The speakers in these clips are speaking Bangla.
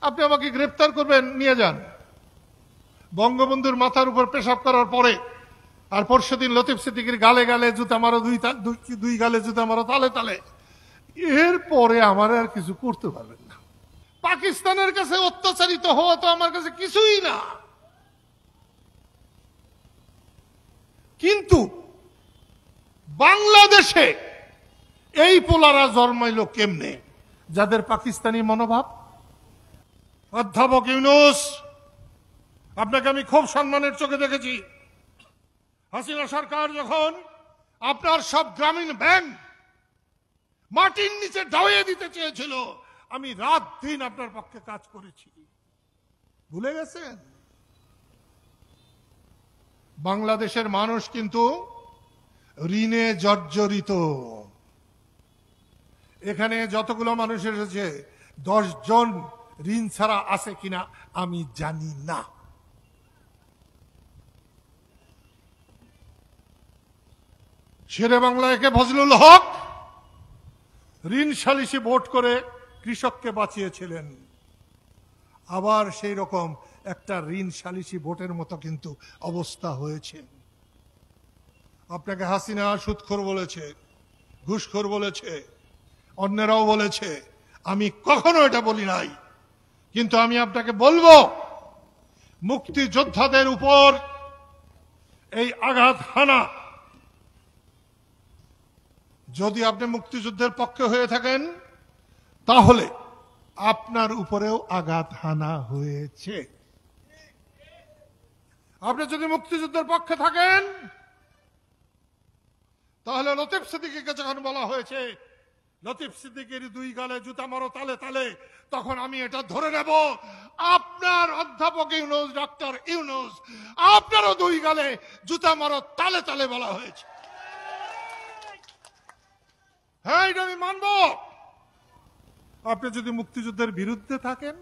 আপনি আমাকে গ্রেফতার করবেন, নিয়ে যান। বঙ্গবন্ধুর মাথার উপর পেশাব করার পরে আর পরশুদিন লতিফ সিদ্দিকীর গালে গালে জুতা মারো, দুই গালে জুতা মারো, তালে তালে। এরপরে আমার আর কিছু করতে পারবেন না। পাকিস্তানের কাছে অত্যাচারিত হওয়া তো আমার কাছে কিছুই না। কিন্তু বাংলাদেশে এই পোলারা জন্মাইল কেমনে, যাদের পাকিস্তানি মনোভাব। অধ্যাপক ইউনূস, আপনাকে আমি খুব সম্মানের চোখে দেখেছি। হাসিনা সরকার যখন আপনার সব গ্রামীণ ব্যাংক মাটির নিচে ঢাইয়ে দিতে চেয়েছিল, আমি রাত দিন আপনার পক্ষে কাজ করেছি। ভুলে গেছেন? বাংলাদেশের মানুষ কিন্তু ঋণে জর্জরিত। এখানে যতগুলো মানুষ এসেছে 10 জন ঋণ ছাড়া আছে কিনা আমি জানি না। শেরে বাংলাকে ফজলুল হক ঋণ সালিসি ভোট করে কৃষককে বাঁচিয়েছিলেন। আবার সেই রকম একটা ঋণ সালিসি ভোটের মতো কিন্তু অবস্থা হয়েছে। আপনাকে হাসিনা সুদখোর বলেছে, ঘুষখোর বলেছে, অন্যরাও বলেছে, আমি কখনো এটা বলি নাই। কিন্তু আমি আপনাকে বলবো, মুক্তিযোদ্ধাদের উপর এই আঘাত হানা, যদি আপনি মুক্তিযুদ্ধের পক্ষে হয়ে থাকেন তাহলে আপনার উপরেও আঘাত হানা হয়েছে। আপনি যদি মুক্তিযুদ্ধের পক্ষে থাকেন তাহলে লতিফ সিদ্দিকীকে যখন বলা হয়েছে লতিফ সিদ্দিকীর 2 গালে জুতা মারো, তালে তালে, তখন আমি এটা ধরে নেব আপনার অধ্যাপক ইউনূস, ডক্টর ইউনূস, আপনারও 2 গালে জুতা মারো, তালে তালে বলা হয়েছে। হ্যাঁ, এটা আমি মানব। আপনি যদি মুক্তিযুদ্ধের বিরুদ্ধে থাকেন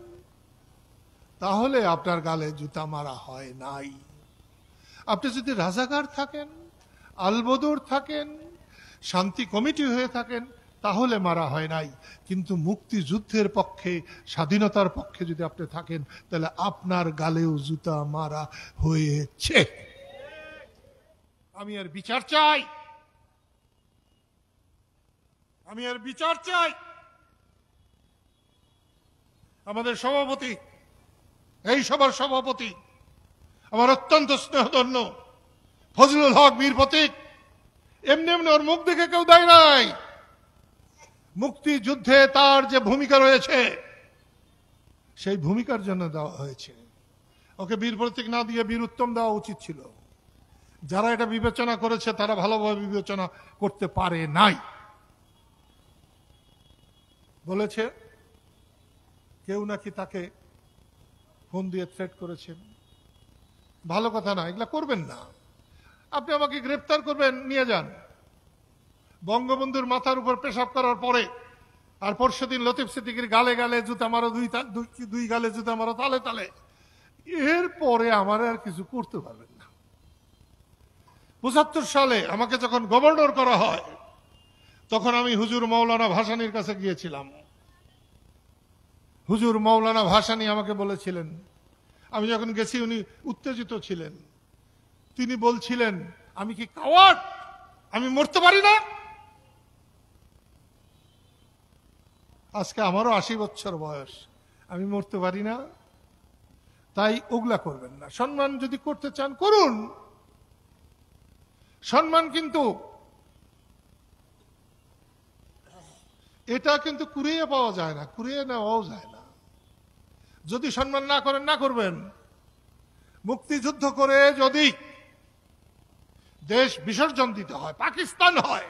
তাহলে আপনার গালে জুতা মারা হয় নাই। আপনি যদি রাজাকার থাকেন, আলবদর থাকেন, শান্তি কমিটি হয়ে থাকেন, তাহলে মারা হয় নাই। কিন্তু মুক্তিযুদ্ধের পক্ষে, স্বাধীনতার পক্ষে যদি আপনি থাকেন তাহলে আপনার গালেও জুতা মারা হয়েছে। আমি এর বিচার চাই, আমি এর বিচার চাই। আমাদের সভাপতি, এই সভার সভাপতি, আমার অত্যন্ত স্নেহধন্য ফজলুল হক বীর প্রতীক, এমনি এমনি ওর মুখ দেখে কেউ দেয় নাই। মুক্তিযুদ্ধে তার যে ভূমিকা রয়েছে সেই ভূমিকার জন্য দেওয়া হয়েছে। ওকে বীর প্রতীক না দিয়ে বীর উত্তম দেওয়া উচিত ছিল। যারা এটা বিবেচনা করেছে তারা ভালোভাবে বিবেচনা করতে পারে নাই। বলেছে কেউ নাকি তাকে ফোন দিয়ে থ্রেট করেছেন। ভালো কথা না, এগুলা করবেন না। আপনি আমাকে গ্রেফতার করবেন, নিয়ে যান। বঙ্গবন্ধুর মাথার উপর পেশাব করার পরে আর পরশুদিন লতিফ সিদ্দিকীর গালে গালে জুতা মারো, দুই গালে জুতা মারো, তালে তালে। এরপরে আমার আর কিছু করতে পারবেন না। 75 সালে আমাকে যখন গভর্নর করা হয় তখন আমি হুজুর মৌলানা ভাসানীর কাছে গিয়েছিলাম। হুজুর মৌলানা ভাসানী আমাকে বলেছিলেন, আমি যখন গেছি উনি উত্তেজিত ছিলেন। তিনি বলছিলেন, আমি কি কাওয়ার্ড? আমি মরতে পারি না? আজকে আমারও 80 বছর বয়স, আমি মরতে পারি না? তাই ওগুলা করবেন না। সম্মান যদি করতে চান করুন। সম্মান কিন্তু এটা কিন্তু কুড়িয়ে পাওয়া যায় না, কুড়িয়ে নেওয়াও যায় না। যদি সম্মান না করেন, না করবেন। মুক্তিযুদ্ধ করে যদি দেশ বিসর্জন দিতে হয়, পাকিস্তান হয়,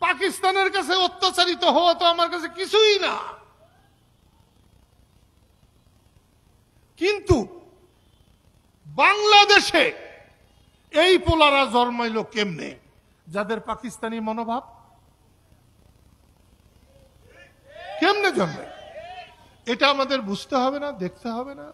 পাকিস্তানের কাছে অত্যাচারিত হওয়া তো আমার কাছে কিছুই না। কিন্তু বাংলাদেশে এই পোলারা জন্মাইল কেমনে, যাদের পাকিস্তানি মনোভাব। কেমনে জন্মে এটা আমাদের বুঝতে হবে না, দেখতে হবে না?